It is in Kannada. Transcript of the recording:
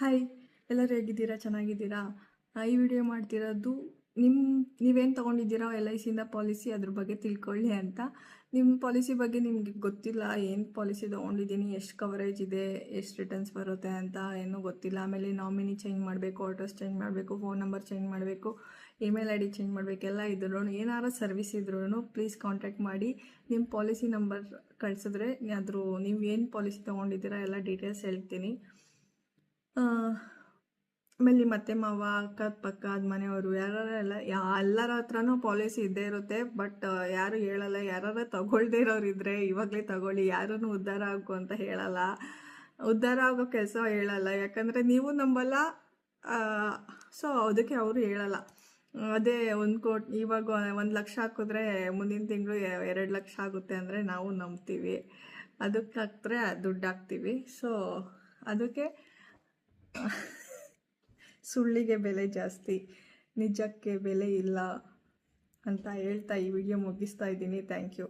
ಹಾಯ್, ಎಲ್ಲರೂ ಹೇಗಿದ್ದೀರಾ? ಚೆನ್ನಾಗಿದ್ದೀರಾ? ಈ ವಿಡಿಯೋ ಮಾಡ್ತಿರೋದು ನೀವೇನು ತೊಗೊಂಡಿದ್ದೀರಾ LICಯಿಂದ ಪಾಲಿಸಿ, ಅದ್ರ ಬಗ್ಗೆ ತಿಳ್ಕೊಳ್ಳಿ ಅಂತ. ನಿಮ್ಮ ಪಾಲಿಸಿ ಬಗ್ಗೆ ನಿಮಗೆ ಗೊತ್ತಿಲ್ಲ, ಏನು ಪಾಲಿಸಿ ತೊಗೊಂಡಿದ್ದೀನಿ, ಎಷ್ಟು ಕವರೇಜ್ ಇದೆ, ಎಷ್ಟು ರಿಟರ್ನ್ಸ್ ಬರುತ್ತೆ ಅಂತ ಏನೂ ಗೊತ್ತಿಲ್ಲ. ಆಮೇಲೆ ನಾಮಿನಿ ಚೇಂಜ್ ಮಾಡಬೇಕು, ಅಡ್ರೆಸ್ ಚೇಂಜ್ ಮಾಡಬೇಕು, ಫೋನ್ ನಂಬರ್ ಚೇಂಜ್ ಮಾಡಬೇಕು, ಇಮೇಲ್ ID ಚೇಂಜ್ ಮಾಡಬೇಕೆಲ್ಲ ಇದ್ರೂ ಏನಾರು ಸರ್ವಿಸ್ ಇದ್ರೂ ಪ್ಲೀಸ್ ಕಾಂಟ್ಯಾಕ್ಟ್ ಮಾಡಿ. ನಿಮ್ಮ ಪಾಲಿಸಿ ನಂಬರ್ ಕಳಿಸಿದ್ರೆ ನೀವು ಏನು ಪಾಲಿಸಿ ತೊಗೊಂಡಿದ್ದೀರಾ ಎಲ್ಲ ಡೀಟೇಲ್ಸ್ ಹೇಳ್ತೀನಿ. ಆಮೇಲೆ ನಿಮ್ಮ ಅತ್ತೆ ಮಾವ, ಅಕ್ಕದ ಪಕ್ಕದ ಮನೆಯವರು ಯಾರೆಲ್ಲ ಎಲ್ಲರ ಹತ್ರನೂ ಪಾಲಿಸಿ ಇದ್ದೇ ಇರುತ್ತೆ. ಬಟ್ ಯಾರು ಹೇಳಲ್ಲ. ಯಾರು ತಗೊಳ್ದೇ ಇರೋರು ಇದ್ದರೆ ಇವಾಗಲೇ ತಗೊಳ್ಳಿ, ಯಾರೂ ಉದ್ಧಾರ ಆಗು ಅಂತ ಹೇಳಲ್ಲ, ಉದ್ಧಾರ ಆಗೋ ಕೆಲಸ ಹೇಳಲ್ಲ. ಯಾಕಂದರೆ ನೀವು ನಂಬಲ್ಲ, ಸೊ ಅದಕ್ಕೆ ಅವರು ಹೇಳಲ್ಲ. ಅದೇ ಇವಾಗ 1 ಲಕ್ಷ ಹಾಕಿದ್ರೆ ಮುಂದಿನ ತಿಂಗಳು 2 ಲಕ್ಷ ಆಗುತ್ತೆ ಅಂದರೆ ನಾವು ನಂಬ್ತೀವಿ. ಅದಕ್ಕೆ ಹಾಕಿದ್ರೆ ದುಡ್ಡು ಹಾಕ್ತೀವಿ. ಸೊ ಅದಕ್ಕೆ ಸುಳ್ಳಿಗೆ ಬೆಲೆ ಜಾಸ್ತಿ, ನಿಜಕ್ಕೆ ಬೆಲೆ ಇಲ್ಲ ಅಂತ ಹೇಳ್ತಾ ಈ ವಿಡಿಯೋ ಮುಗಿಸ್ತಾ ಇದ್ದೀನಿ. Thank you.